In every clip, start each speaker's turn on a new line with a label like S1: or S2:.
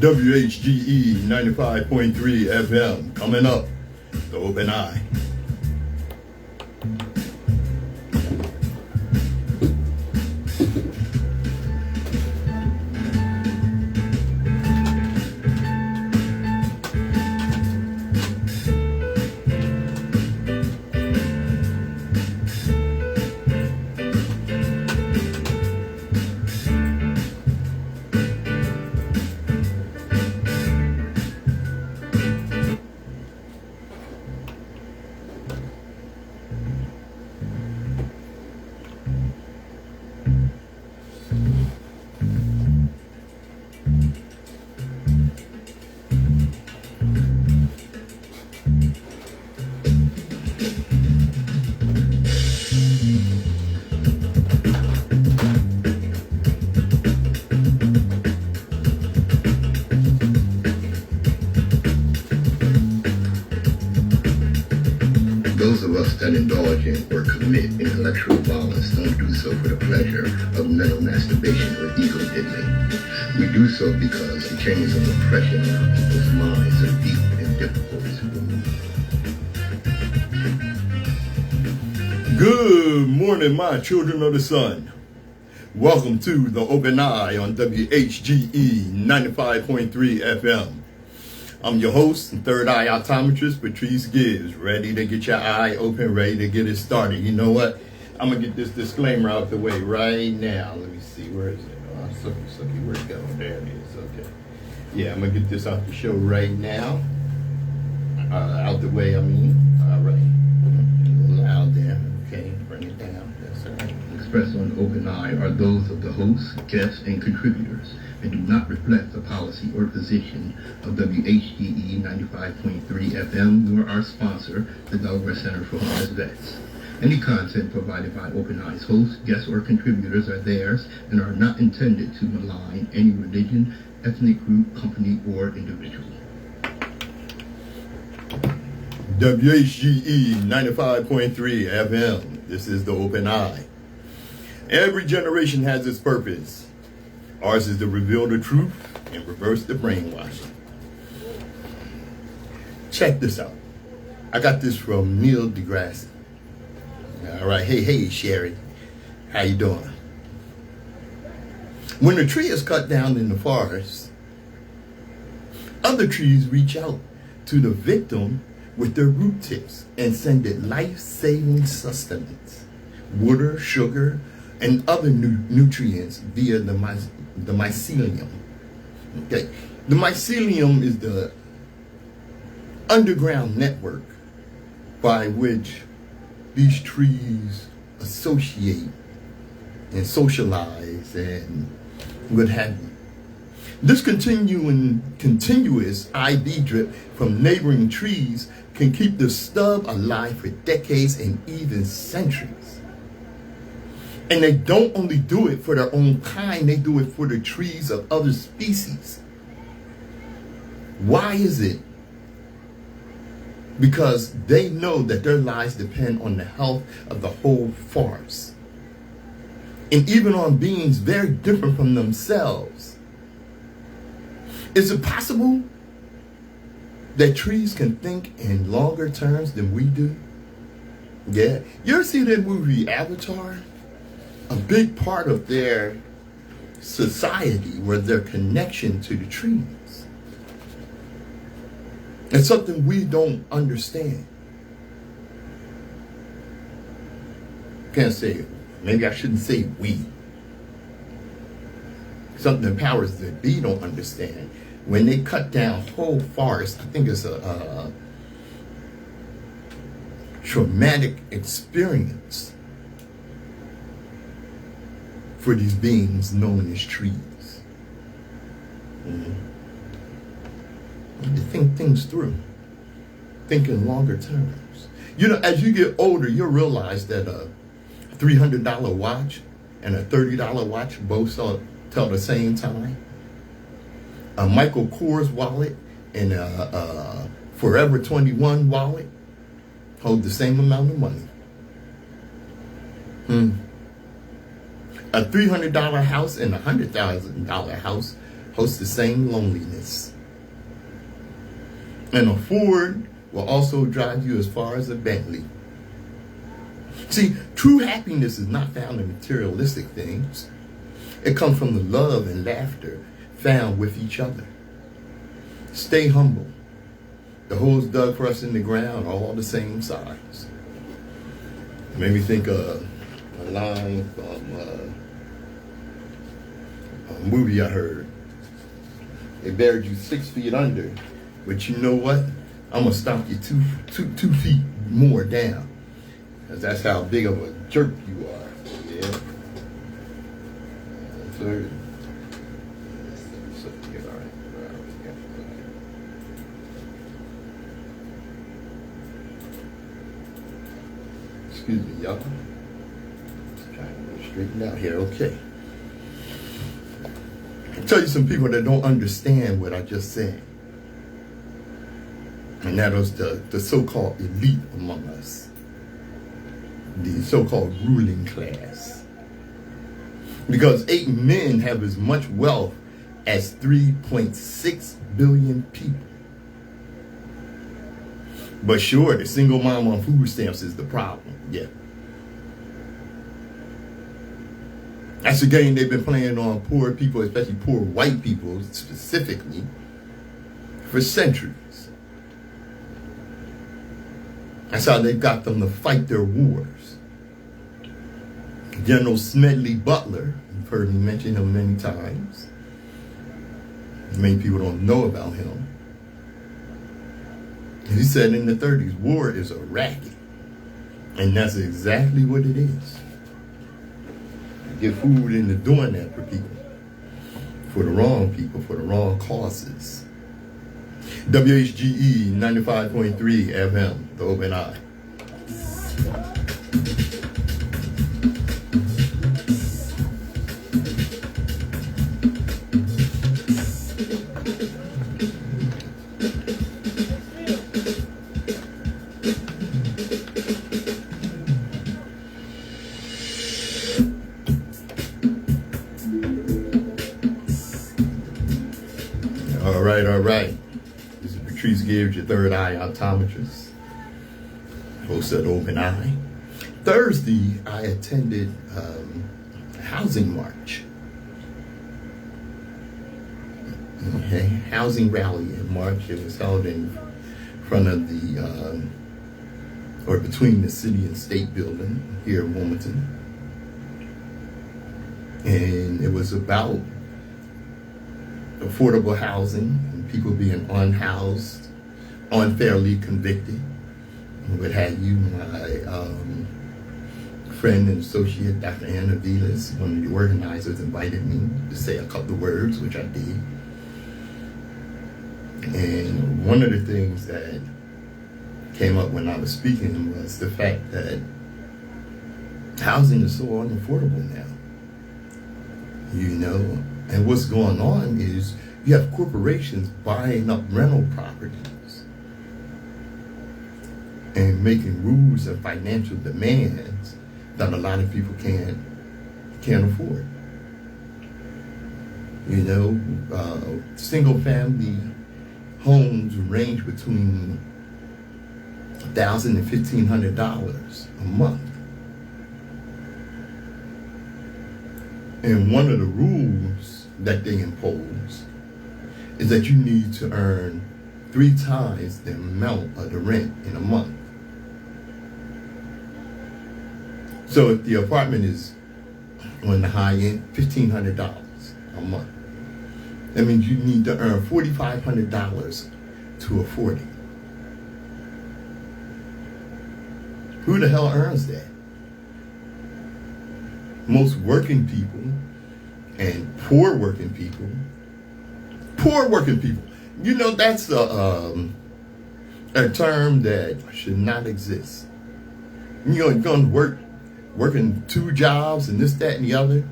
S1: WHGE 95.3 FM. Coming up, the Open Eye.
S2: Those of us that indulge in or commit intellectual violence don't do so for the pleasure of mental masturbation or ego diddling. We do so because the chains of oppression in our people's minds are deep and difficult to remove.
S1: Good morning, my children of the sun. Welcome to the Open Eye on WHGE 95.3 FM. I'm your host and third eye optometrist, Patrice Gibbs, ready to get your eye open, ready to get it started. You know what? I'm going to get this disclaimer out the way right now. Let me see. Where is it? Oh, sucky, where'd it go? There it is. Okay. Yeah, I'm going to get this out the show right now. Out the way, I mean. All right. A little loud there. Okay, bring it down. That's all right.
S2: Expressed on Open Eye are those of the hosts, guests, and contributors, and do not reflect the policy or position of WHGE 95.3 FM nor our sponsor, the Delaware Center for Homeless Vets. Any content provided by Open Eye's hosts, guests, or contributors are theirs and are not intended to malign any religion, ethnic group, company, or individual.
S1: WHGE 95.3 FM. This is the Open Eye. Every generation has its purpose. Ours is to reveal the truth and reverse the brainwashing. Check this out. I got this from Neil deGrasse. All right, hey, Sherry. How you doing? When a tree is cut down in the forest, other trees reach out to the victim with their root tips and send it life-saving sustenance, water, sugar, and other nutrients via the mycelium. Okay, the mycelium is the underground network by which these trees associate and socialize and what have you. This continuous IV drip from neighboring trees can keep the stub alive for decades and even centuries. And they don't only do it for their own kind, they do it for the trees of other species. Why is it? Because they know that their lives depend on the health of the whole forest. And even on beings very different from themselves. Is it possible that trees can think in longer terms than we do? Yeah. You ever see that movie Avatar? A big part of their society was their connection to the trees. It's something we don't understand. Can't say, maybe I shouldn't say we. Something the powers that be don't understand. When they cut down whole forests, I think it's a traumatic experience for these beings known as trees. To think things through, think in longer terms. You know, as you get older, you'll realize that a $300 watch and a $30 watch both tell the same time. A Michael Kors wallet and a Forever 21 wallet hold the same amount of money. A $300 house and a $100,000 house host the same loneliness. And a Ford will also drive you as far as a Bentley. See, true happiness is not found in materialistic things. It comes from the love and laughter found with each other. Stay humble. The holes dug for us in the ground are all the same size. It made me think of a line from a movie I heard. They buried you 6 feet under, but you know what? I'm gonna stomp you two feet more down, because that's how big of a jerk you are. Yeah. Excuse me, y'all. Just trying to get straightened out here. Okay. I'll tell you some people that don't understand what I just said. And that is the so-called elite among us. The so-called ruling class. Because 8 men have as much wealth as 3.6 billion people. But sure, the single mom on food stamps is the problem. Yeah. That's a game they've been playing on poor people, especially poor white people specifically, for centuries. That's how they got them to fight their wars. General Smedley Butler, you've heard me mention him many times. Many people don't know about him. He said in the 30s, war is a racket. And that's exactly what it is. Get food into doing that for people. For the wrong people, for the wrong causes. WHGE 95.3 FM, the Open Eye. All right. This is Patrice Gibbs, your third eye optometrist, host of the Open Eye. Thursday, I attended a housing march. Okay, housing rally and march. It was held in front of the, or between the City and State building here in Wilmington. And it was about affordable housing and people being unhoused, unfairly convicted, and what have you. My friend and associate, Dr. Anna Vilas, one of the organizers, invited me to say a couple of words, which I did. And one of the things that came up when I was speaking was the fact that housing is so unaffordable now. You know, and what's going on is you have corporations buying up rental properties and making rules and financial demands that a lot of people can't afford. You know, single family homes range between $1,000 and $1,500 a month. And one of the rules that they impose is that you need to earn 3 times the amount of the rent in a month. So if the apartment is on the high end, $1,500 a month, that means you need to earn $4,500 to afford it. Who the hell earns that? Most working people and poor working people. You know, that's a term that should not exist. You know, you're going to working 2 jobs and this, that, and the other,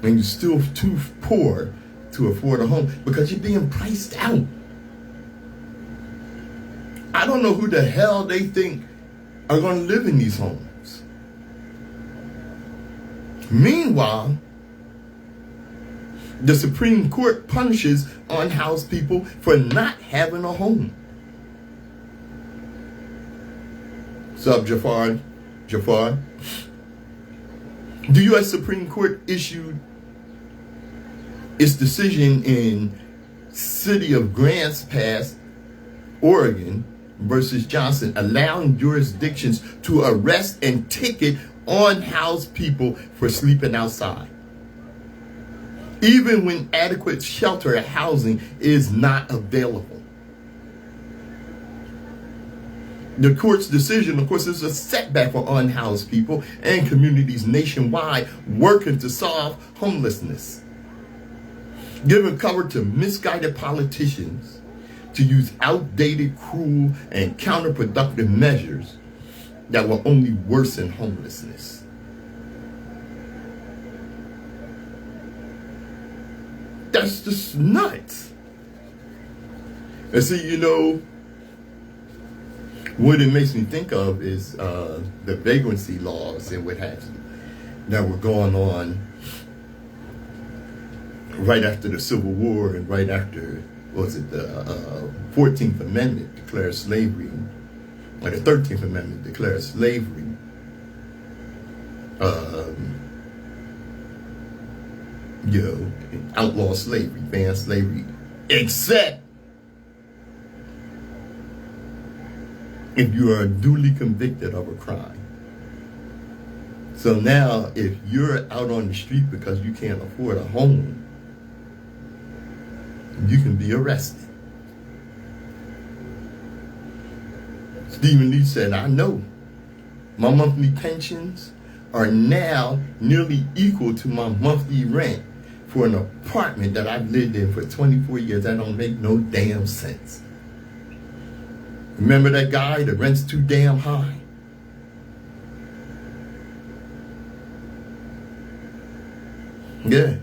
S1: and you're still too poor to afford a home because you're being priced out. I don't know who the hell they think are going to live in these homes. Meanwhile, the Supreme Court punishes unhoused people for not having a home. Sub Jafar. The U.S. Supreme Court issued its decision in City of Grants Pass, Oregon versus Johnson, allowing jurisdictions to arrest and ticket unhoused people for sleeping outside, even when adequate shelter or housing is not available. The court's decision, of course, is a setback for unhoused people and communities nationwide working to solve homelessness, giving cover to misguided politicians to use outdated, cruel, and counterproductive measures that will only worsen homelessness. That's just nuts. And see, you know, what it makes me think of is the vagrancy laws and what have you that were going on right after the Civil War and right after, the 14th Amendment declared slavery, or the 13th Amendment declared slavery. Outlaw slavery, ban slavery, except if you are duly convicted of a crime. So now, if you're out on the street because you can't afford a home, you can be arrested. Stephen Lee said, I know. My monthly pensions are now nearly equal to my monthly rent for an apartment that I've lived in for 24 years. That don't make no damn sense. Remember that guy, the rent's too damn high? Yeah.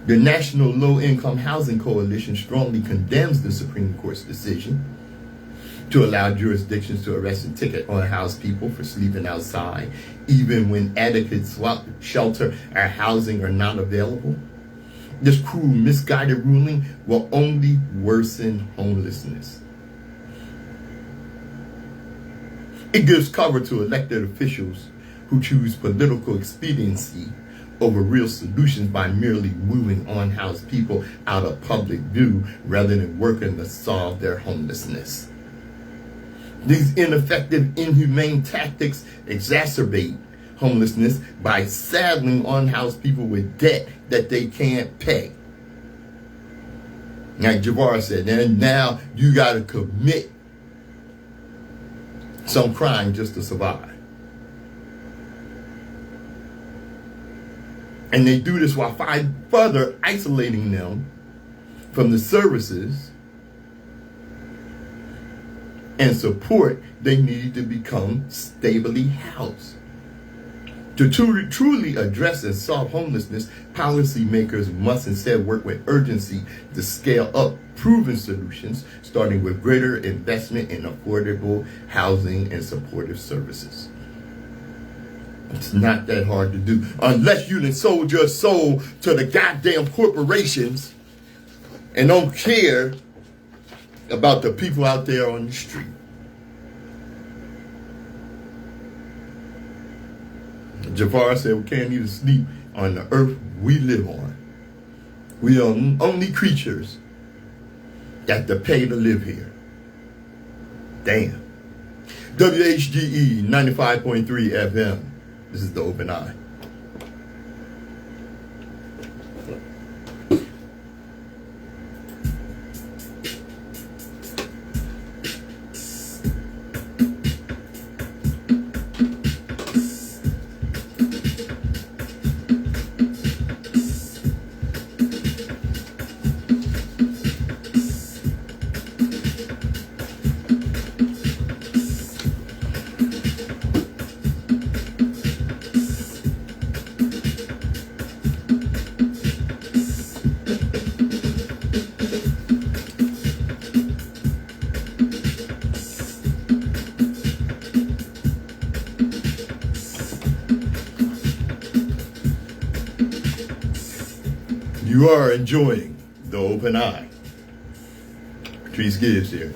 S1: The National Low Income Housing Coalition strongly condemns the Supreme Court's decision to allow jurisdictions to arrest and ticket unhoused people for sleeping outside, even when adequate shelter or housing are not available. This cruel, misguided ruling will only worsen homelessness. It gives cover to elected officials who choose political expediency over real solutions by merely moving unhoused people out of public view rather than working to solve their homelessness. These ineffective, inhumane tactics exacerbate homelessness by saddling unhoused people with debt that they can't pay. Like Jafar said, and now you got to commit some crime just to survive. And they do this while further isolating them from the services and support they need to become stably housed. To truly address and solve homelessness, policymakers must instead work with urgency to scale up proven solutions, starting with greater investment in affordable housing and supportive services. It's not that hard to do, unless you done sold your soul to the goddamn corporations and don't care about the people out there on the street. Jafar said we can't even sleep on the earth we live on. We are only creatures that to pay to live here. Damn. WHGE 95.3 FM. This is the Open Eye. You are enjoying The Open Eye. Patrice Gibbs here.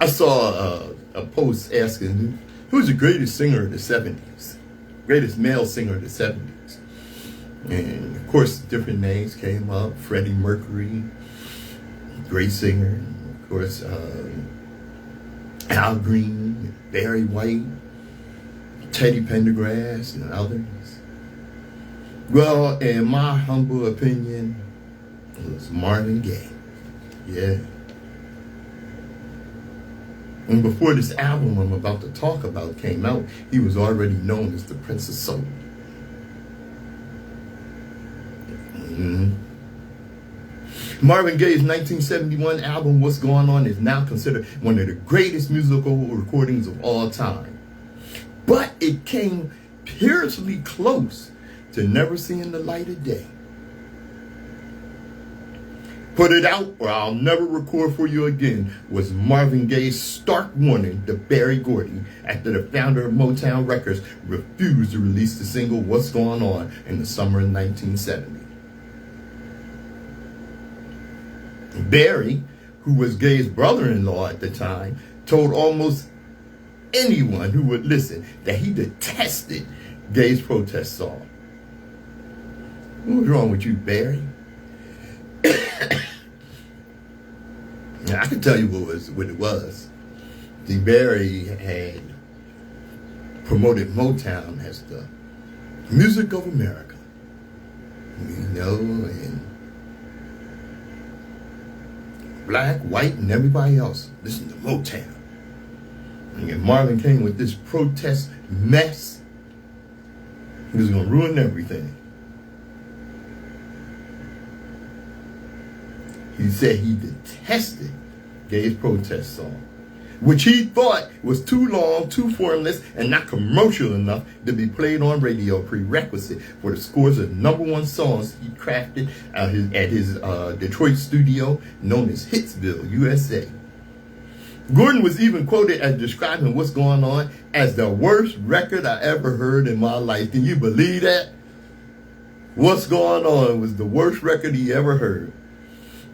S1: I saw a post asking who's the greatest singer of the 70s, greatest male singer of the 70s. And of course, different names came up. Freddie Mercury, great singer. Of course, Al Green, Barry White, Teddy Pendergrass, and others. Well, in my humble opinion, it was Marvin Gaye. Yeah. And before this album I'm about to talk about came out, he was already known as the Prince of Soul. Marvin Gaye's 1971 album, What's Going On, is now considered one of the greatest musical recordings of all time. But it came perilously close to never seeing the light of day. Put It Out or I'll Never Record For You Again was Marvin Gaye's stark warning to Berry Gordy after the founder of Motown Records refused to release the single What's Going On in the summer of 1970. Berry, who was Gaye's brother-in-law at the time, told almost anyone who would listen that he detested Gaye's protest song. What's wrong with you, Berry? I can tell you what it was. See, Berry had promoted Motown as the music of America. You know, and black, white, and everybody else listen to Motown. And Marvin came with this protest mess. He was going to ruin everything. He said he detested Gaye's protest song, which he thought was too long, too formless, and not commercial enough to be played on radio, prerequisite for the scores of #1 songs he crafted at his Detroit studio known as Hitsville, USA. Gordon was even quoted as describing What's Going On as the worst record I ever heard in my life. Can you believe that? What's Going On was the worst record he ever heard.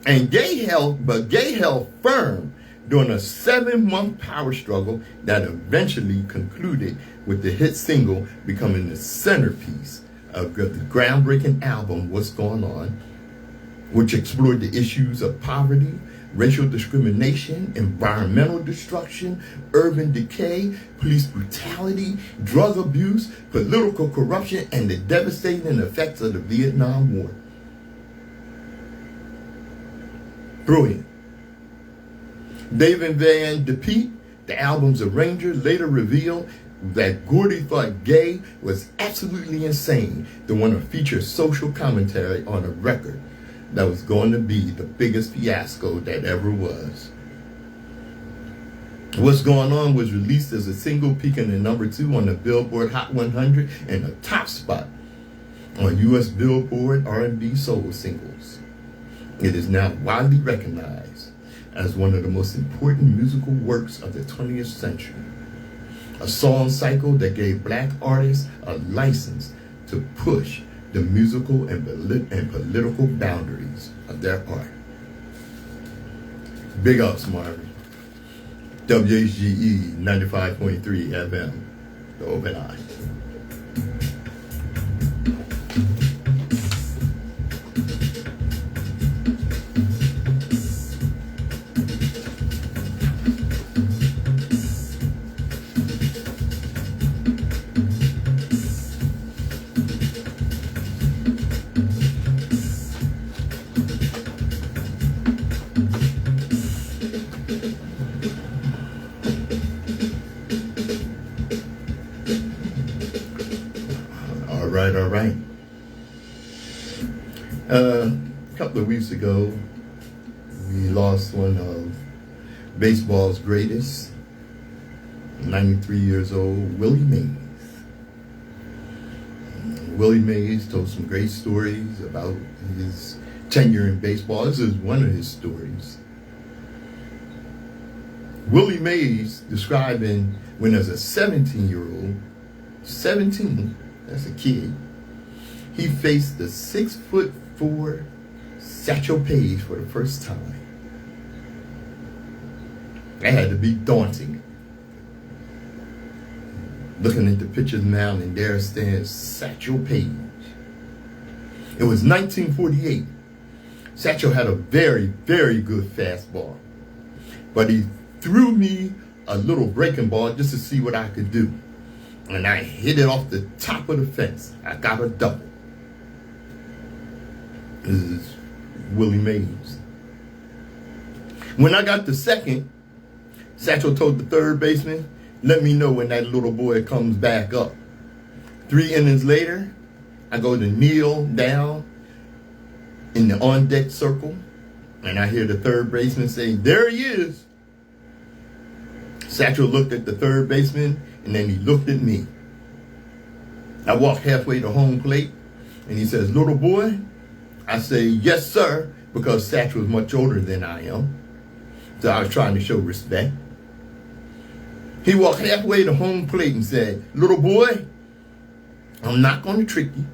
S1: And Gaye held firm during a 7-month power struggle that eventually concluded with the hit single becoming the centerpiece of the groundbreaking album What's Going On, which explored the issues of poverty, racial discrimination, environmental destruction, urban decay, police brutality, drug abuse, political corruption, and the devastating effects of the Vietnam War. Brilliant. David Van DePete, the album's arranger, later revealed that Gordy thought Gaye was absolutely insane to want to feature social commentary on a record that was going to be the biggest fiasco that ever was. What's Going On was released as a single, peaking at #2 on the Billboard Hot 100 and a top spot on U.S. Billboard R&B Soul Singles. It is now widely recognized as one of the most important musical works of the 20th century. A song cycle that gave black artists a license to push the musical and political boundaries of their art. Big ups, Marvin. WHGE 95.3 FM, The Open Eye. All right. A couple of weeks ago, we lost one of baseball's greatest, 93 years old, Willie Mays. Willie Mays told some great stories about his tenure in baseball. This is one of his stories. Willie Mays describing when as a 17-year-old, 17, that's a kid, he faced the 6'4" Satchel Paige for the first time. That had to be daunting. Looking at the pictures now, and there stands Satchel Paige. It was 1948. Satchel had a very, very good fastball. But he threw me a little breaking ball just to see what I could do. And I hit it off the top of the fence. I got a double. This is Willie Mays. When I got to second, Satchel told the third baseman, let me know when that little boy comes back up. 3 innings later, I go to kneel down in the on-deck circle, and I hear the third baseman say, there he is. Satchel looked at the third baseman, and then he looked at me. I walked halfway to home plate, and he says, little boy? I say, yes, sir, because Satchel is much older than I am. So I was trying to show respect. He walked halfway to home plate and said, little boy, I'm not going to trick you.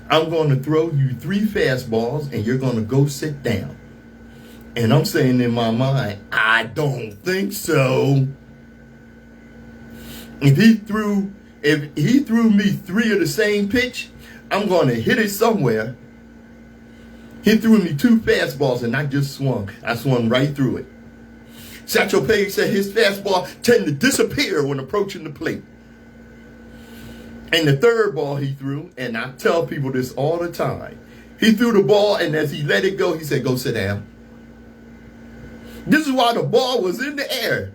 S1: I'm going to throw you 3 fastballs, and you're going to go sit down. And I'm saying in my mind, I don't think so. If he threw me 3 of the same pitch, I'm going to hit it somewhere. He threw me 2 fastballs, and I just swung. I swung right through it. Satchel Paige said his fastball tended to disappear when approaching the plate. And the third ball he threw, and I tell people this all the time, he threw the ball, and as he let it go, he said, go sit down. This is why the ball was in the air.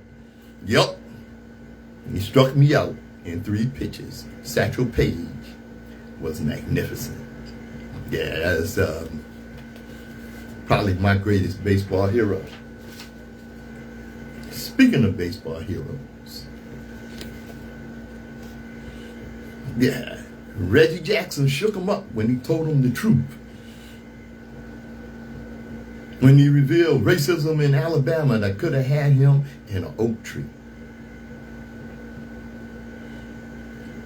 S1: Yup. He struck me out in 3 pitches. Satchel Paige was magnificent. Yeah, that's probably my greatest baseball hero. Speaking of baseball heroes, yeah, Reggie Jackson shook him up when he told him the truth. When he revealed racism in Alabama that could have had him in an oak tree.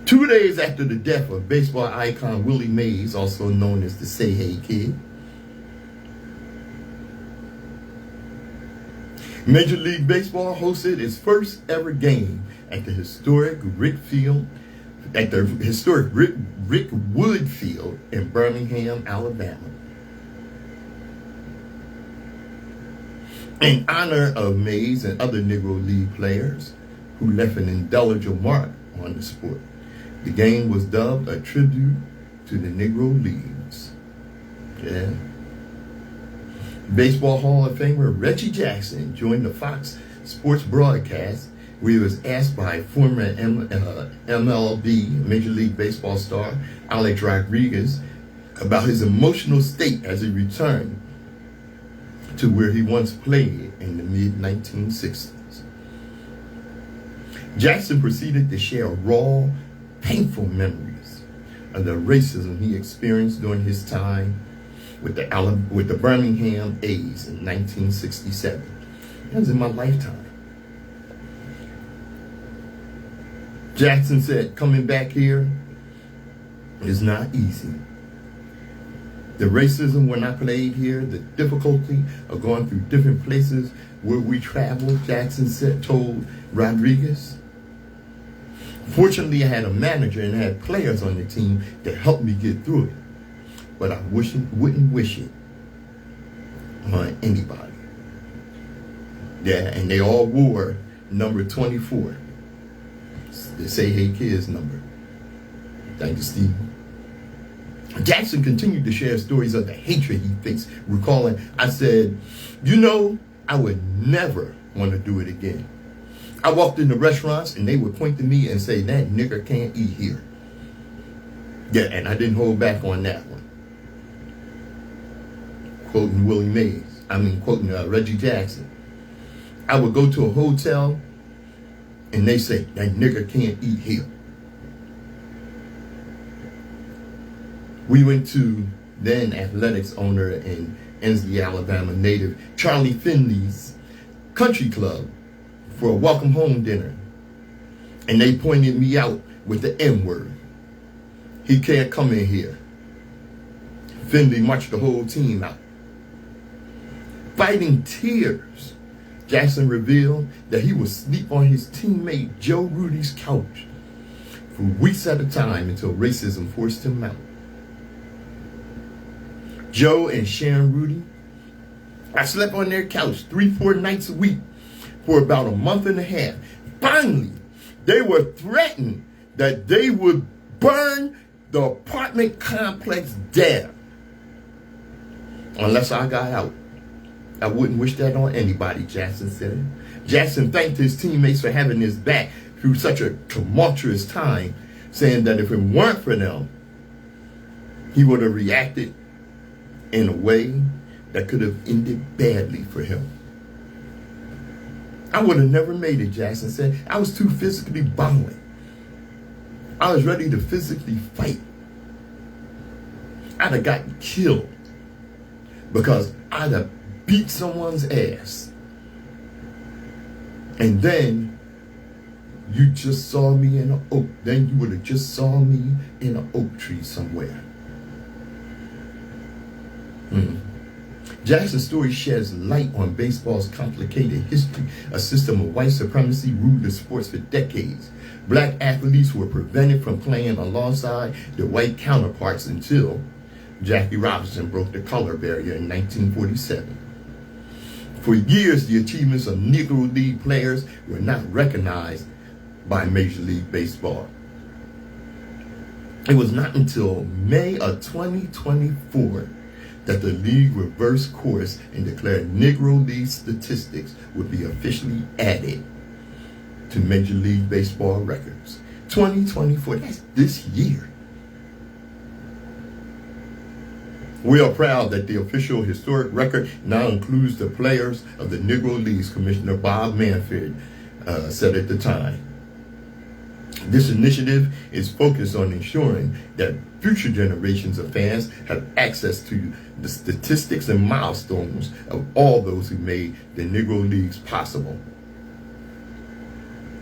S1: 2 days after the death of baseball icon Willie Mays, also known as the Say Hey Kid, Major League Baseball hosted its first ever game at the historic Rick Wood Field in Birmingham, Alabama. In honor of Mays and other Negro League players who left an indelible mark on the sport, the game was dubbed a tribute to the Negro Leagues. Yeah. Baseball Hall of Famer Reggie Jackson joined the Fox Sports broadcast where he was asked by former MLB, Major League Baseball star, Alex Rodriguez about his emotional state as he returned to where he once played in the mid-1960s. Jackson proceeded to share raw, painful memories of the racism he experienced during his time with the Birmingham A's in 1967. That was in my lifetime. Jackson said, coming back here is not easy. The racism when I played here, the difficulty of going through different places where we traveled, Jackson told Rodriguez. Fortunately, I had a manager and had players on the team to help me get through it. But I wouldn't wish it on anybody. Yeah, and they all wore number 24. The Say Hey Kids number. Thank you, Steve. Jackson continued to share stories of the hatred he faced, recalling, I said, I would never want to do it again. I walked into restaurants and they would point to me and say, that nigger can't eat here. Yeah, and I didn't hold back on that one. Quoting Reggie Jackson. I would go to a hotel and they say, that nigger can't eat here. We went to then athletics owner in Ensley, Alabama native Charlie Finley's country club for a welcome home dinner. And they pointed me out with the N-word. He can't come in here. Finley marched the whole team out. Fighting tears, Jackson revealed that he would sleep on his teammate Joe Rudy's couch for weeks at a time until racism forced him out. Joe and Sharon Rudy, I slept on their couch 3-4 nights a week for about a month and a half. Finally, they were threatened that they would burn the apartment complex down unless I got out. I wouldn't wish that on anybody, Jackson said. Jackson thanked his teammates for having his back through such a tumultuous time, saying that if it weren't for them, he would have reacted in a way that could have ended badly for him. I would have never made it, Jackson said. I was too physically violent. I was ready to physically fight. I'd have gotten killed because I'd have beat someone's ass. And then you just saw me in an oak. Then you would have just saw me in an oak tree somewhere. Jackson's story sheds light on baseball's complicated history. A system of white supremacy ruled the sports for decades. Black athletes were prevented from playing alongside their white counterparts until Jackie Robinson broke the color barrier in 1947. For years, the achievements of Negro League players were not recognized by Major League Baseball. It was not until May of 2024 that the league reversed course and declared Negro League statistics would be officially added to Major League Baseball records. 2024, that's this year. We are proud that the official historic record now includes the players of the Negro Leagues, Commissioner Bob Manfred said at the time. This initiative is focused on ensuring that future generations of fans have access to the statistics and milestones of all those who made the Negro Leagues possible.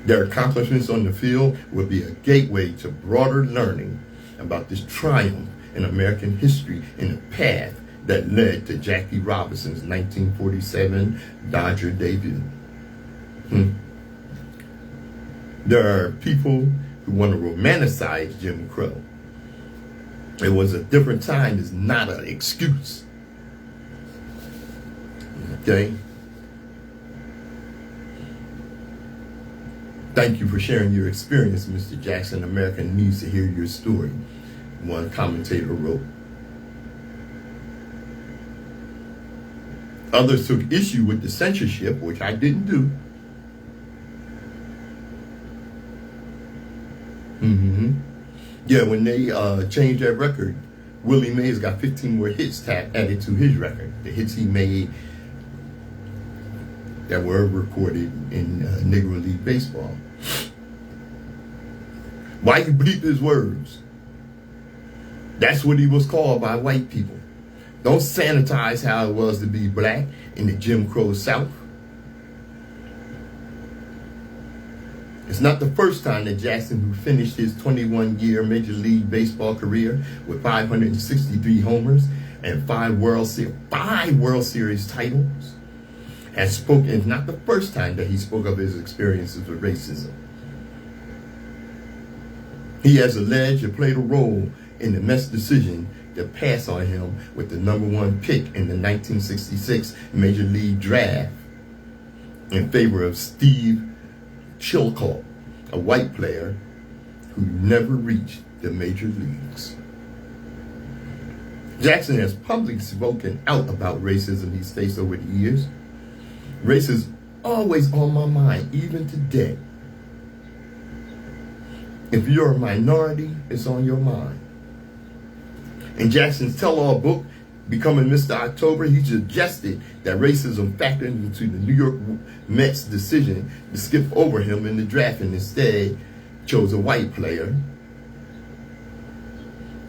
S1: Their accomplishments on the field will be a gateway to broader learning about this triumph in American history and the path that led to Jackie Robinson's 1947 Dodger debut. There are people who want to romanticize Jim Crow. It was a different time is not an excuse. Okay? Thank you for sharing your experience, Mr. Jackson. America needs to hear your story, one commentator wrote. Others took issue with the censorship, which I didn't do. Yeah, when they changed that record, Willie Mays got 15 more hits added to his record. The hits he made that were recorded in Negro League Baseball. Why you bleep his words? That's what he was called by white people. Don't sanitize how it was to be black in the Jim Crow South. It's not the first time that Jackson, who finished his 21-year Major League Baseball career with 563 homers and 5 World Series titles, has spoken. It's not the first time that he spoke of his experiences with racism. He has alleged it played a role in the Mets' decision to pass on him with the #1 pick in the 1966 Major League Draft in favor of Steve Chilcott, a white player who never reached the major leagues. Jackson has publicly spoken out about racism he's faced over the years. Race is always on my mind, even today. If you're a minority, it's on your mind. In Jackson's tell-all book, Becoming Mr. October, he suggested that racism factored into the New York Mets' decision to skip over him in the draft and instead chose a white player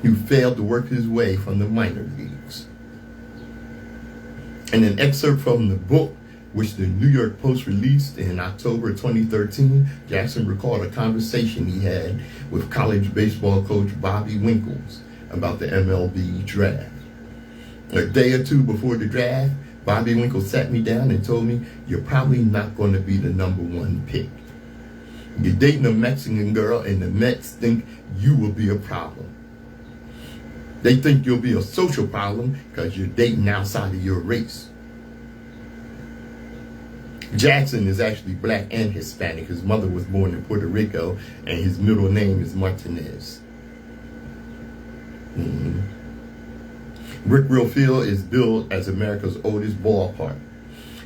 S1: who failed to work his way from the minor leagues. In an excerpt from the book, which the New York Post released in October 2013, Jackson recalled a conversation he had with college baseball coach Bobby Winkles about the MLB draft. A day or two before the draft, Bobby Winkle sat me down and told me, you're probably not going to be the number one pick. You're dating a Mexican girl and the Mets think you will be a problem. They think you'll be a social problem because you're dating outside of your race. Jackson is actually black and Hispanic. His mother was born in Puerto Rico and his middle name is Martinez. Brickville Field is built as America's oldest ballpark.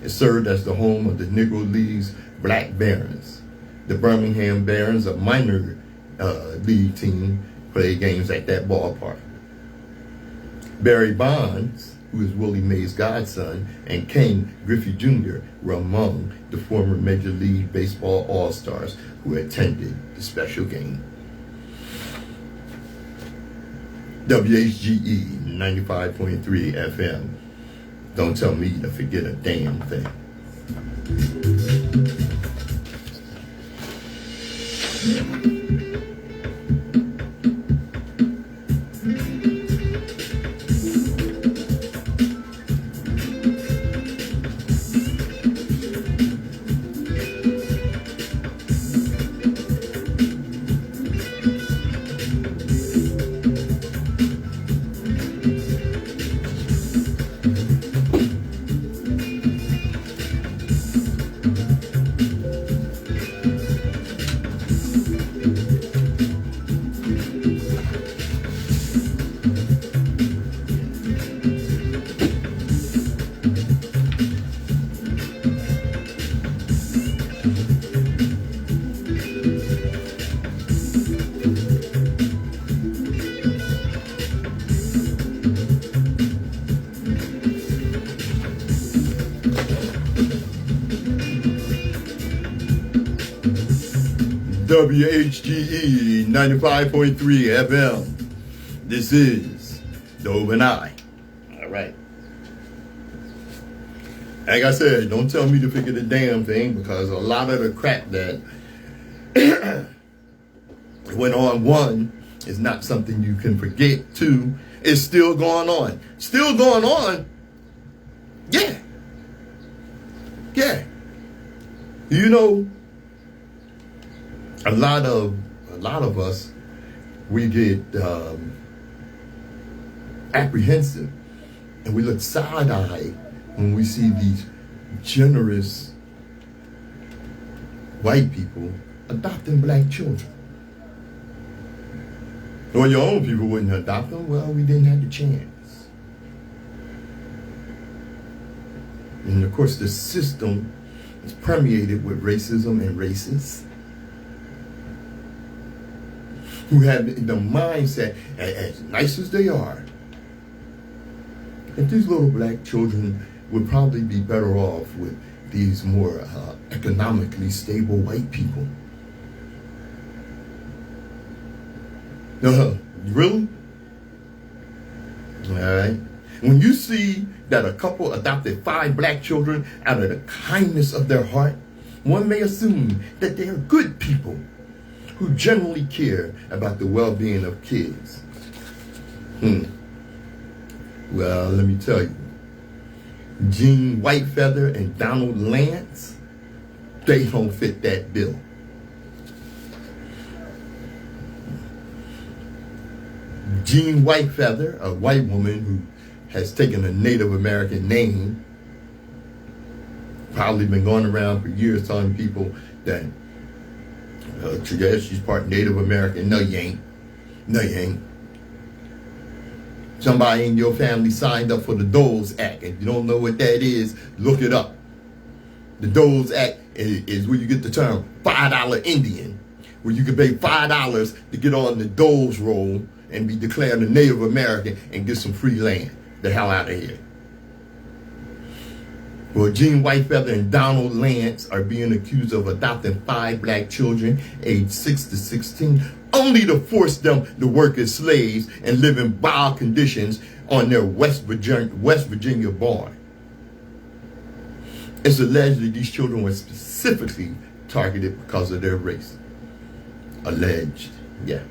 S1: It served as the home of the Negro League's Black Barons. The Birmingham Barons, a minor league team, play games at that ballpark. Barry Bonds, who is Willie Mays' godson, and Ken Griffey Jr. were among the former Major League Baseball All-Stars who attended the special game. WHGE 95.3 FM. Don't tell me to forget a damn thing. WHGE 95.3 FM. This is Dove and I. All right. Like I said, don't tell me to forget a damn thing because a lot of the crap that went on, one, is not something you can forget. Two, it's still going on. Still going on? Yeah. Yeah. You know, a lot of us, we get apprehensive and we look side-eyed when we see these generous white people adopting black children. Well, your own people wouldn't adopt them. Well, we didn't have the chance. And of course, the system is permeated with racism and racists who have the mindset, as nice as they are, that these little black children would probably be better off with these more economically stable white people. Really? All right. When you see that a couple adopted 5 black children out of the kindness of their heart, one may assume that they are good people who generally care about the well-being of kids. Well, let me tell you, Gene Whitefeather and Donald Lance, they don't fit that bill. Gene Whitefeather, a white woman who has taken a Native American name, probably been going around for years telling people that she's part Native American. No, you ain't. No, you ain't. Somebody in your family signed up for the Doles Act. If you don't know what that is, look it up. The Doles Act is where you get the term $5 Indian, where you can pay $5 to get on the Doles roll and be declared a Native American and get some free land. The hell out of here. Well, Gene Whitefeather and Donald Lance are being accused of adopting 5 black children aged 6 to 16, only to force them to work as slaves and live in vile conditions on their West Virginia barn. It's alleged that these children were specifically targeted because of their race. Alleged, yeah.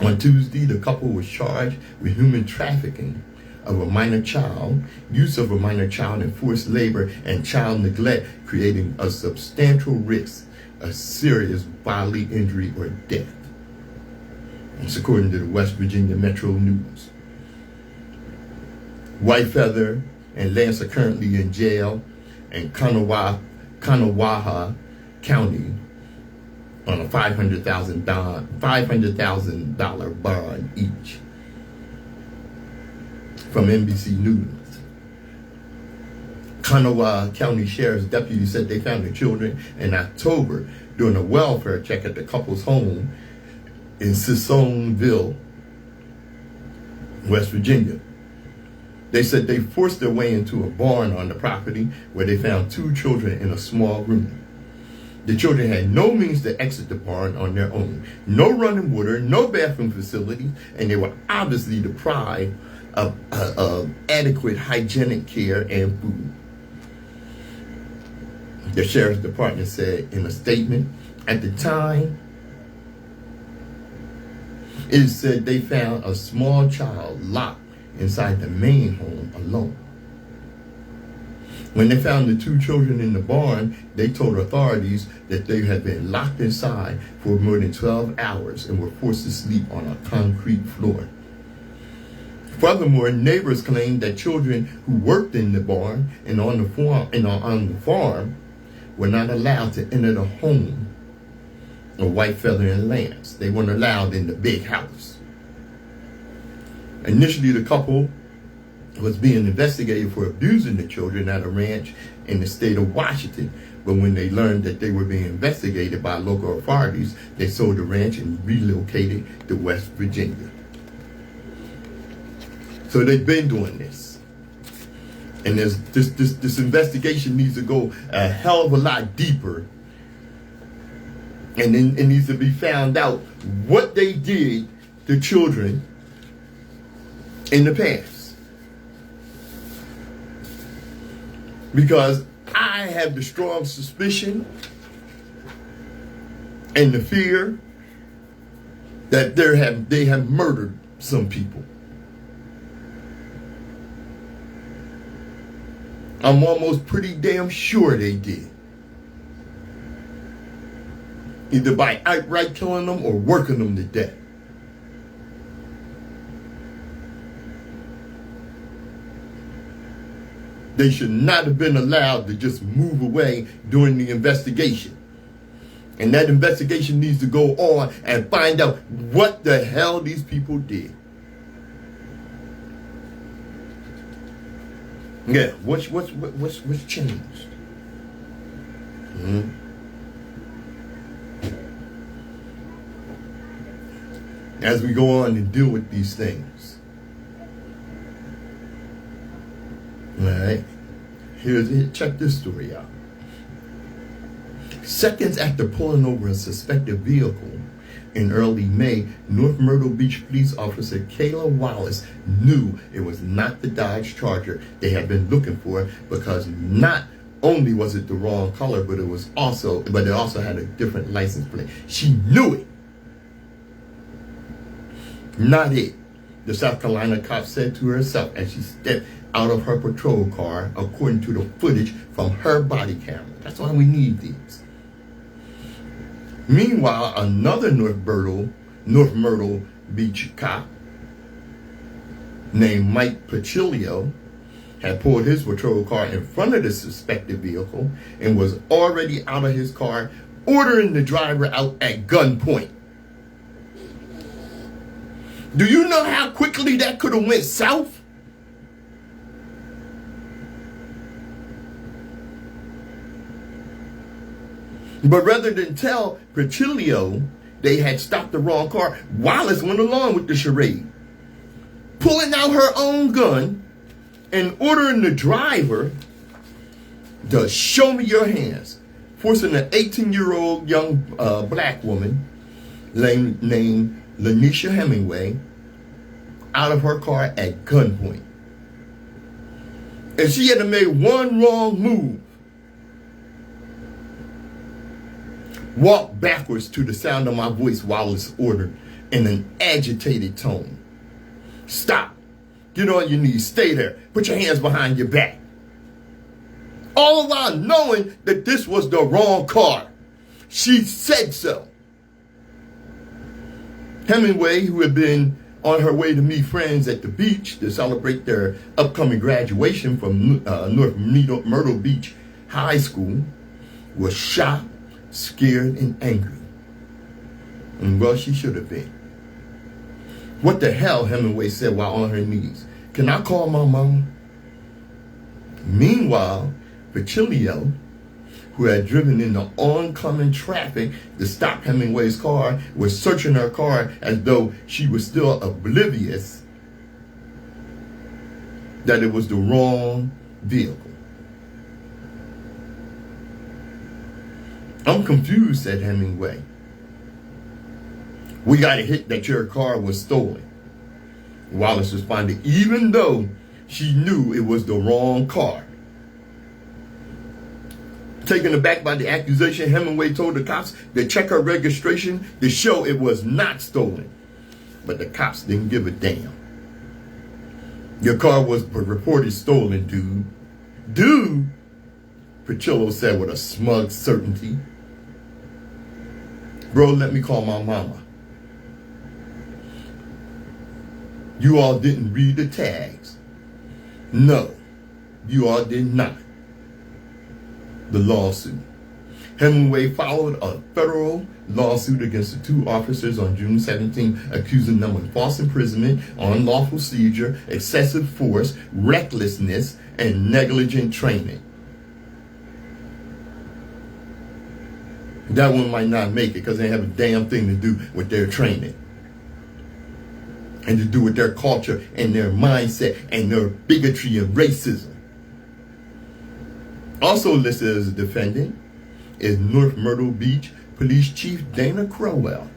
S1: On Tuesday, the couple was charged with human trafficking of a minor child, use of a minor child in forced labor, and child neglect, creating a substantial risk of serious bodily injury or death. It's according to the West Virginia Metro News. Whitefeather and Lance are currently in jail in Kanawha County on a $500,000 bond each. From NBC News. Kanawha County Sheriff's deputy said they found the children in October during a welfare check at the couple's home in Sissonville, West Virginia. They said they forced their way into a barn on the property where they found 2 children in a small room. The children had no means to exit the barn on their own. No running water, no bathroom facilities, and they were obviously deprived of adequate hygienic care and food. The sheriff's department said in a statement, at the time, it said they found a small child locked inside the main home alone. When they found the 2 children in the barn, they told authorities that they had been locked inside for more than 12 hours and were forced to sleep on a concrete floor. Furthermore, neighbors claimed that children who worked in the barn and on the farm were not allowed to enter the home of Whitefeather and Lance. They weren't allowed in the big house. Initially, the couple was being investigated for abusing the children at a ranch in the state of Washington. But when they learned that they were being investigated by local authorities, they sold the ranch and relocated to West Virginia. So they've been doing this. And this investigation needs to go a hell of a lot deeper. And then it needs to be found out what they did to children in the past. Because I have the strong suspicion and the fear that they have murdered some people. I'm almost pretty damn sure they did. Either by outright killing them or working them to death. They should not have been allowed to just move away during the investigation. And that investigation needs to go on and find out what the hell these people did. Yeah, what's changed? As we go on and deal with these things. All right, check this story out. Seconds after pulling over a suspected vehicle in early May, North Myrtle Beach police officer Kayla Wallace knew it was not the Dodge Charger they had been looking for, because not only was it the wrong color, but it also had a different license plate. She knew it. Not it. The South Carolina cop said to herself as she stepped out of her patrol car, according to the footage from her body camera. That's why we need these. Meanwhile, another North Myrtle Beach cop named Mike Patrice had pulled his patrol car in front of the suspected vehicle and was already out of his car, ordering the driver out at gunpoint. Do you know how quickly that could have went south? But rather than tell Patrice they had stopped the wrong car, Wallace went along with the charade, pulling out her own gun and ordering the driver to show me your hands, forcing an 18-year-old young black woman named Lanisha Hemingway out of her car at gunpoint. And she had to make one wrong move. Walk backwards to the sound of my voice, Wallace ordered in an agitated tone. Stop. Get on your knees. Stay there. Put your hands behind your back. All while knowing that this was the wrong car. She said so. Hemingway, who had been on her way to meet friends at the beach to celebrate their upcoming graduation from North Myrtle Beach High School, was shocked, scared, and angry. And well, she should have been. What the hell, Hemingway said while on her knees. Can I call my mama? Meanwhile, Patrice, who had driven in the oncoming traffic to stop Hemingway's car, was searching her car as though she was still oblivious that it was the wrong vehicle. I'm confused, said Hemingway. We got a hit that your car was stolen. Wallace responded, even though she knew it was the wrong car. Taken aback by the accusation, Hemingway told the cops to check her registration to show it was not stolen. But the cops didn't give a damn. Your car was reported stolen, dude. Dude, Patrice said with a smug certainty. Bro, let me call my mama. You all didn't read the tags. No, you all did not. The lawsuit. Hemingway followed a federal lawsuit against the two officers on June 17, accusing them of false imprisonment, unlawful seizure, excessive force, recklessness, and negligent training. That one might not make it because they have a damn thing to do with their training and to do with their culture and their mindset and their bigotry and racism. Also listed as a defendant is North Myrtle Beach Police Chief Dana Crowell,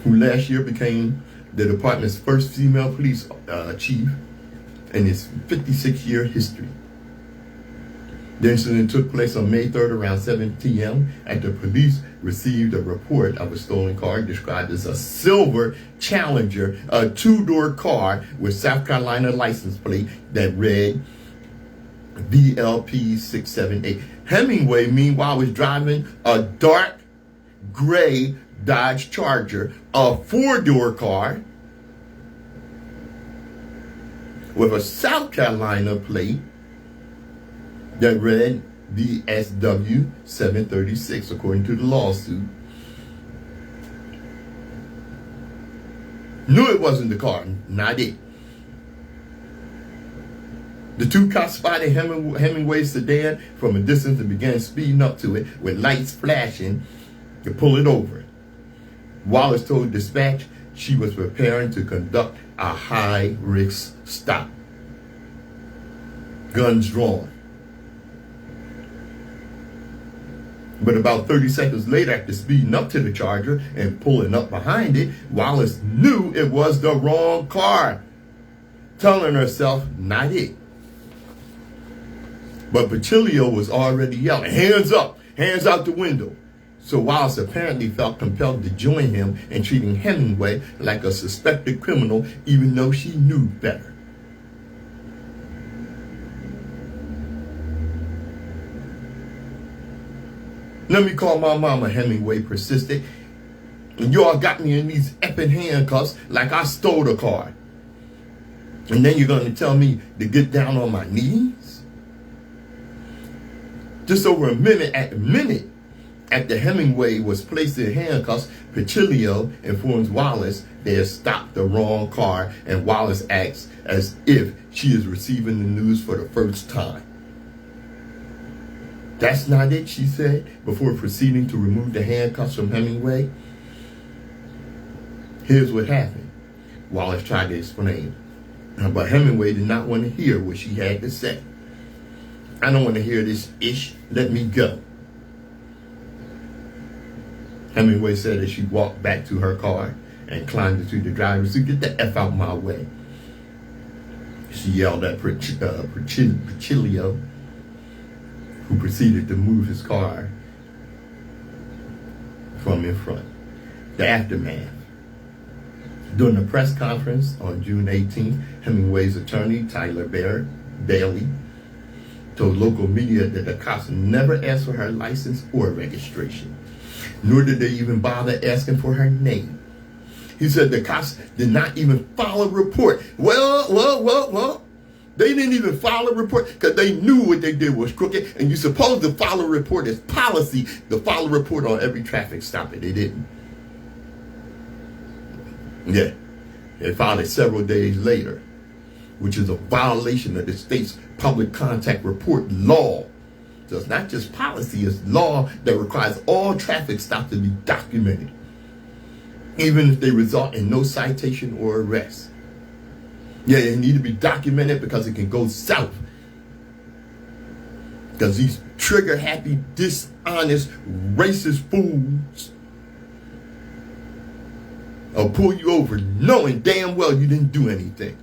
S1: who last year became the department's first female police chief in its 56-year history. The incident took place on May 3rd around 7 p.m. after police received a report of a stolen car described as a silver Challenger, a two-door car with South Carolina license plate that read VLP 678. Hemingway, meanwhile, was driving a dark gray Dodge Charger, a four-door car with a South Carolina plate that read VSW 736, according to the lawsuit. Knew it wasn't the car, not it. The two cops spotted Hemingway's sedan from a distance and began speeding up to it with lights flashing to pull it over. Wallace told dispatch she was preparing to conduct a high-risk stop. Guns drawn. But about 30 seconds later, after speeding up to the Charger and pulling up behind it, Wallace knew it was the wrong car, telling herself, not it. But Patrice was already yelling, hands up, hands out the window. So Wallace apparently felt compelled to join him in treating Hemingway like a suspected criminal, even though she knew better. Let me call my mama, Hemingway persisted. And y'all got me in these effing handcuffs like I stole the car. And then you're going to tell me to get down on my knees? Just over a minute after Hemingway was placed in handcuffs, Patrice informs Wallace they had stopped the wrong car, and Wallace acts as if she is receiving the news for the first time. That's not it, she said, before proceeding to remove the handcuffs from Hemingway. Here's what happened. Wallace tried to explain. But Hemingway did not want to hear what she had to say. I don't want to hear this ish. Let me go. Hemingway said as she walked back to her car and climbed into the driver's seat. Get the F out my way. She yelled at Patrice, who proceeded to move his car from in front. The aftermath. During a press conference on June 18th, Hemingway's attorney, Tyler Bailey, told local media that the cops never asked for her license or registration, nor did they even bother asking for her name. He said the cops did not even file a report. Well. They didn't even file a report because they knew what they did was crooked. And you're supposed to file a report as policy to file a report on every traffic stop, and they didn't. Yeah, they filed it several days later, which is a violation of the state's public contact report law. So it's not just policy, it's law that requires all traffic stops to be documented, even if they result in no citation or arrest. Yeah, they need to be documented because it can go south. Because these trigger-happy, dishonest, racist fools will pull you over knowing damn well you didn't do anything.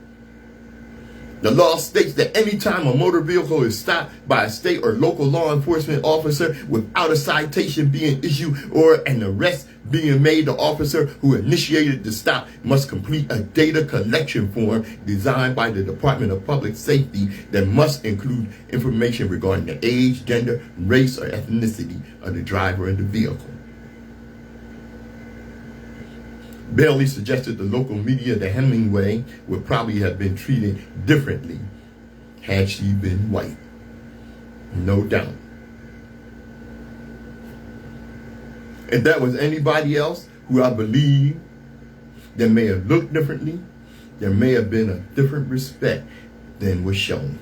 S1: The law states that anytime a motor vehicle is stopped by a state or local law enforcement officer without a citation being issued or an arrest being made, the officer who initiated the stop must complete a data collection form designed by the Department of Public Safety that must include information regarding the age, gender, race, or ethnicity of the driver of the vehicle. Bailey suggested the local media that Hemingway would probably have been treated differently had she been white. No doubt. If that was anybody else who I believe that may have looked differently, there may have been a different respect than was shown.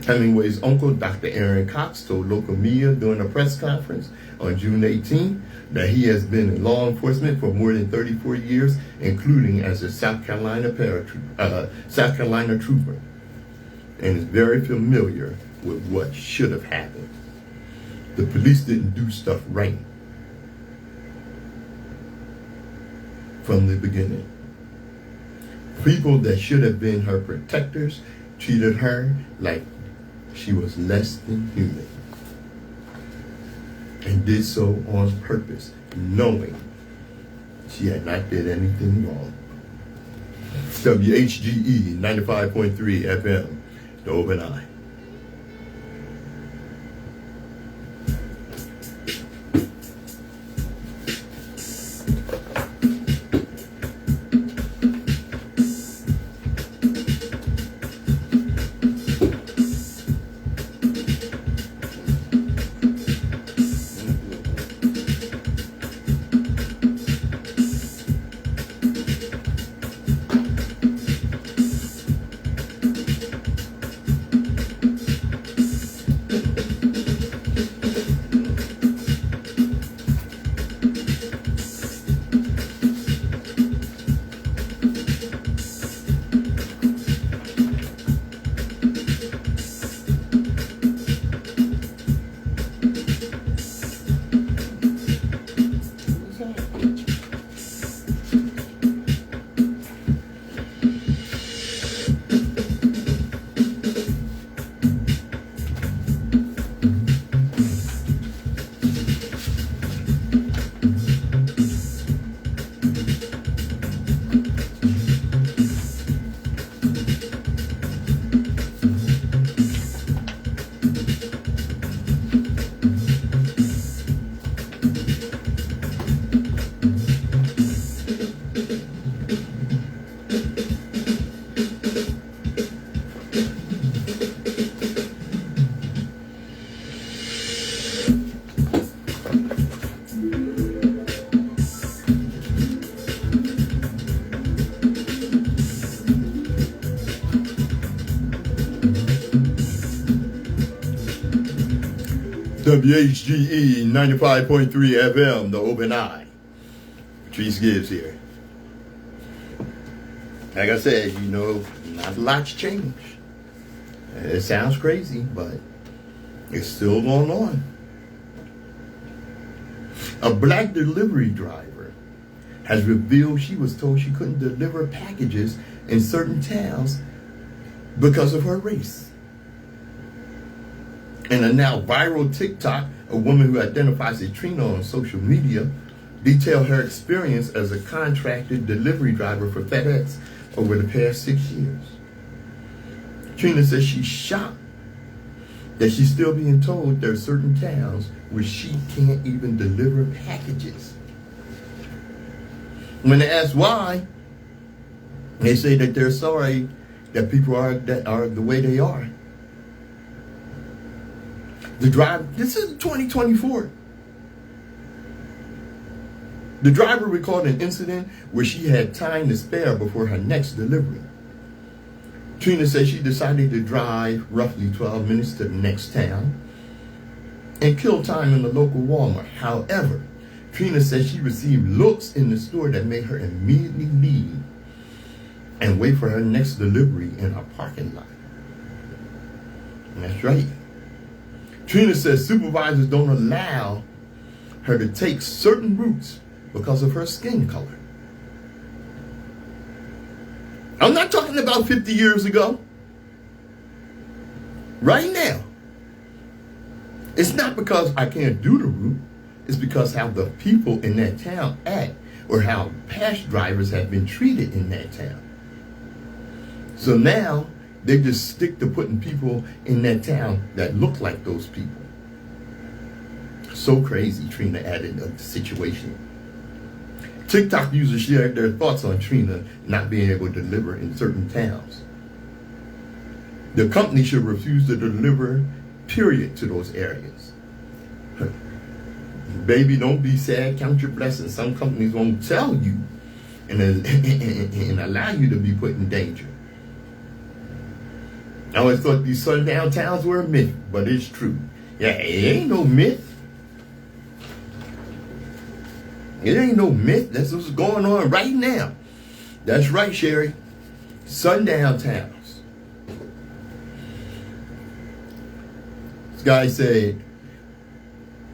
S1: Hemingway's uncle, Dr. Aaron Cox, told local media during a press conference on June 18th that he has been in law enforcement for more than 34 years, including as a South Carolina trooper, and is very familiar with what should have happened. The police didn't do stuff right from the beginning. People that should have been her protectors treated her like she was less than human, and did so on purpose, knowing she had not did anything wrong. WHGE 95.3 FM, the Open Eye. WHGE 95.3 FM, the Open Eye. Patrice Gibbs here. Like I said, not a lot's changed. It sounds crazy, but it's still going on. A black delivery driver has revealed she was told she couldn't deliver packages in certain towns because of her race. In a now viral TikTok, a woman who identifies as Trina on social media detail her experience as a contracted delivery driver for FedEx over the past 6 years. Trina says she's shocked that she's still being told there are certain towns where she can't even deliver packages. When they ask why, they say that they're sorry that people are the way they are. This is 2024. The driver recalled an incident where she had time to spare before her next delivery. Trina says she decided to drive roughly 12 minutes to the next town and kill time in the local Walmart. However, Trina says she received looks in the store that made her immediately leave and wait for her next delivery in a parking lot. And that's right. Trina says supervisors don't allow her to take certain routes because of her skin color. I'm not talking about 50 years ago. Right now. It's not because I can't do the route. It's because how the people in that town act or how past drivers have been treated in that town. So now they just stick to putting people in that town that look like those people. So crazy, Trina added of the situation. TikTok users shared their thoughts on Trina not being able to deliver in certain towns. The company should refuse to deliver, period, to those areas. Baby, don't be sad, count your blessings. Some companies won't tell you and allow you to be put in danger. I always thought these sundown towns were a myth, but it's true. Yeah, it ain't no myth. It ain't no myth. That's what's going on right now. That's right, Sherry. Sundown towns. This guy said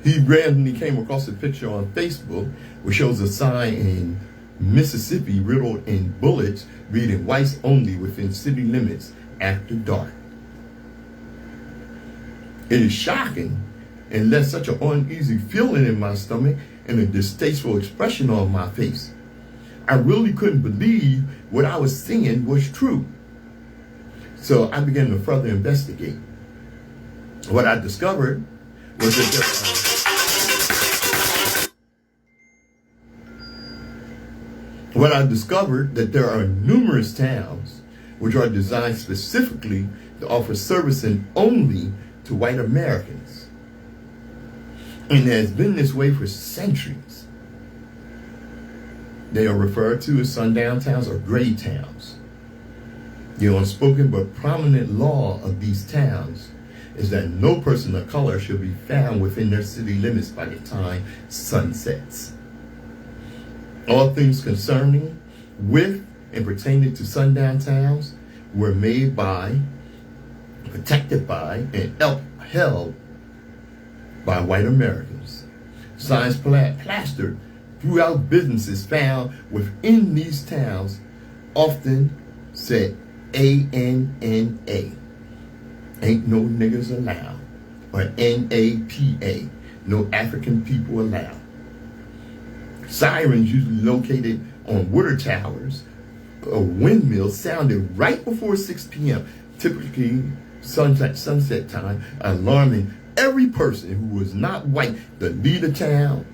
S1: he randomly came across a picture on Facebook which shows a sign in Mississippi riddled in bullets reading whites only within city limits after dark. It is shocking and left such an uneasy feeling in my stomach and a distasteful expression on my face. I really couldn't believe what I was seeing was true. So I began to further investigate. What I discovered was that there are numerous towns which are designed specifically to offer servicing only to white Americans. And it has been this way for centuries. They are referred to as sundown towns or gray towns. The unspoken but prominent law of these towns is that no person of color should be found within their city limits by the time sun sets. All things concerning with and pertaining to sundown towns were made by, protected by, and upheld by white Americans. Signs plastered throughout businesses found within these towns often said ANNA, ain't no niggas allowed, or NAPA, no African people allowed. Sirens usually located on water towers or windmills sounded right before 6 p.m., typically sunset time, alarming every person who was not white to leave the town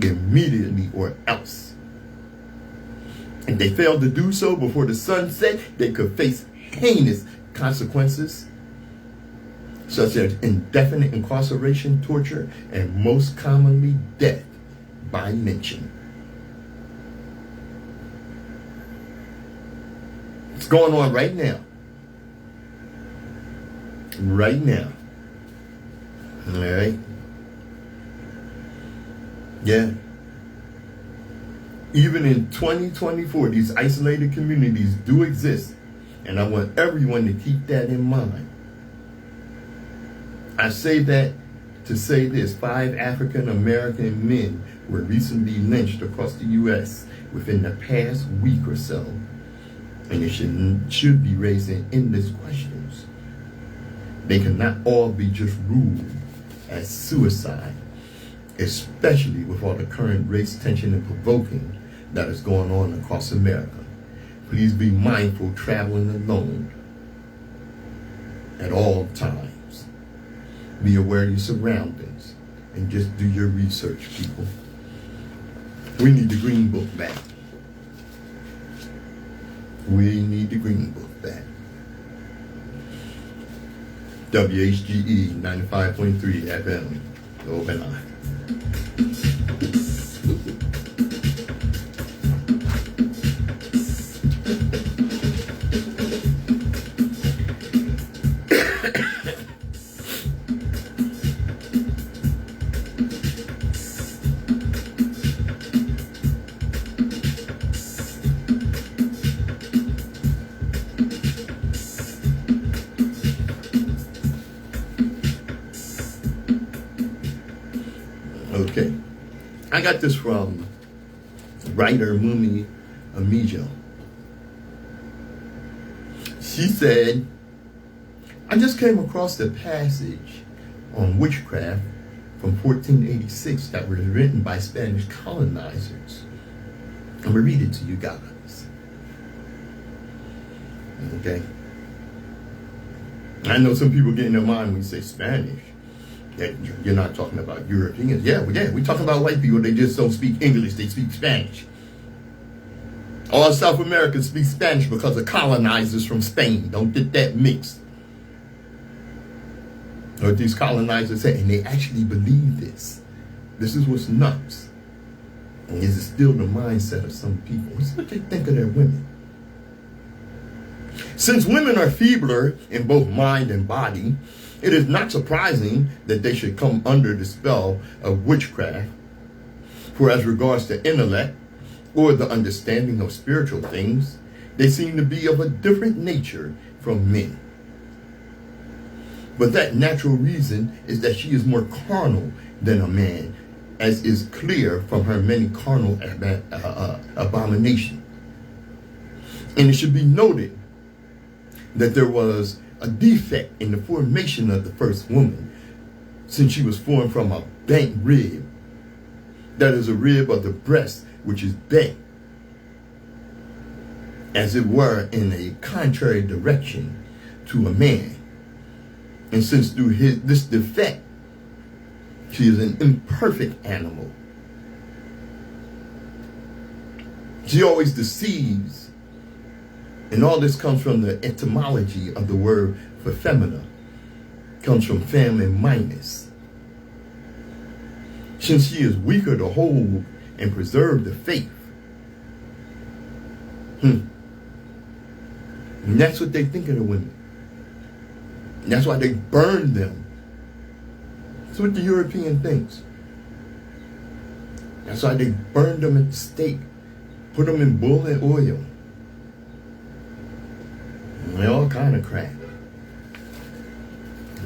S1: immediately or else. If they failed to do so before the sun set, they could face heinous consequences such as indefinite incarceration, torture, and most commonly death by lynching. It's going on right now. Right now. All right? Yeah. Even in 2024, these isolated communities do exist, and I want everyone to keep that in mind. I say that to say this: 5 African American men were recently lynched across the U.S. within the past week or so, and it should be raising endless questions. They cannot all be just ruled as suicide especially with all the current race tension and provoking that is going on across America. Please be mindful traveling alone at all times. Be aware of your surroundings and just do your research, people. We need the Green Book back. We need the Green Book back. WHGE 95.3 FM, the Open Eye. Okay, I got this from writer Mumi Amijo. She said, I just came across the passage on witchcraft from 1486 that was written by Spanish colonizers. I'm going to read it to you guys. Okay. I know some people get in their mind when you say Spanish. That you're not talking about Europeans. Yeah, we're talking about white people. They just don't speak English. They speak Spanish. All South Americans speak Spanish because of colonizers from Spain. Don't get that mixed. Or these colonizers say, and they actually believe this. This is what's nuts. And this is still the mindset of some people. This is what they think of their women. Since women are feebler in both mind and body, it is not surprising that they should come under the spell of witchcraft. For as regards to intellect or the understanding of spiritual things, they seem to be of a different nature from men. But that natural reason is that she is more carnal than a man, as is clear from her many carnal abominations. And it should be noted that there was a defect in the formation of the first woman, since she was formed from a bent rib, that is a rib of the breast which is bent, as it were in a contrary direction to a man. And since through this defect, she is an imperfect animal, she always deceives. And all this comes from the etymology of the word for femina. Comes from fem and minus. Since she is weaker to hold and preserve the faith. And that's what they think of the women. And that's why they burn them. That's what the European thinks. That's why they burn them at the stake. Put them in bull and oil. And all kind of crap.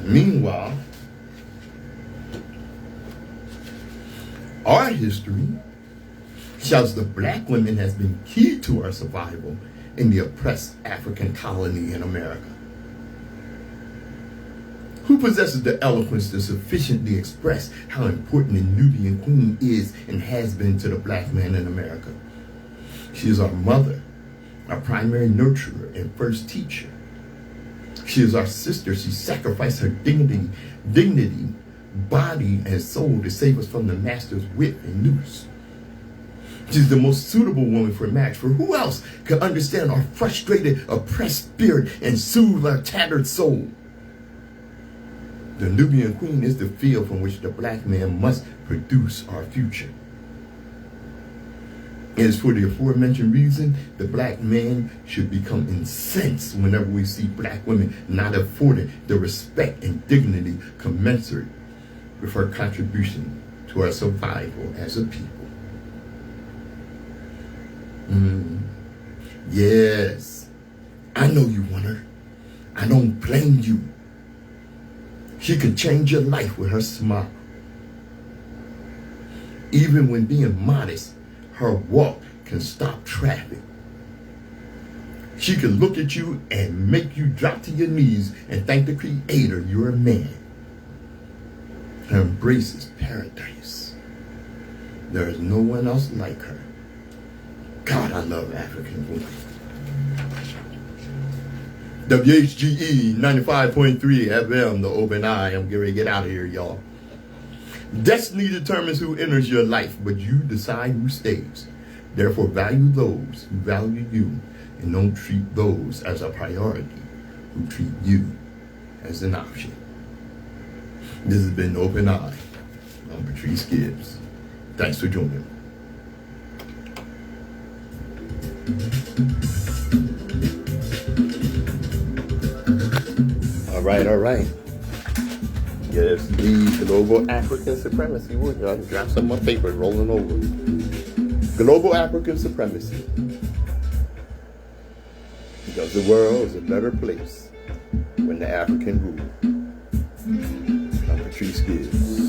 S1: Meanwhile, our history shows the black women has been key to our survival in the oppressed African colony in America. Who possesses the eloquence to sufficiently express how important the Nubian queen is and has been to the black man in America? She is our mother, our primary nurturer and first teacher. She is our sister. She sacrificed her dignity, body, and soul to save us from the master's whip and noose. She's the most suitable woman for marriage, for who else could understand our frustrated, oppressed spirit and soothe our tattered soul? The Nubian queen is the field from which the black man must produce our future. It is for the aforementioned reason the black man should become incensed whenever we see black women not afforded the respect and dignity commensurate with her contribution to our survival as a people. Yes, I know you want her. I don't blame you. She could change your life with her smile. Even when being modest, her walk can stop traffic. She can look at you and make you drop to your knees and thank the Creator you're a man. Her embrace is paradise. There is no one else like her. God, I love African women. WHGE 95.3 FM, the open eye. I'm getting ready to get out of here, y'all. Destiny determines who enters your life, but you decide who stays. Therefore, value those who value you, and don't treat those as a priority who treat you as an option. This has been Open Eye. I'm Patrice Gibbs. Thanks for joining me. All right. Yes, the global African supremacy. We're going to drop some of my paper rolling over. Global African supremacy. Because the world is a better place when the African rule. I'm Patrice Gibbs.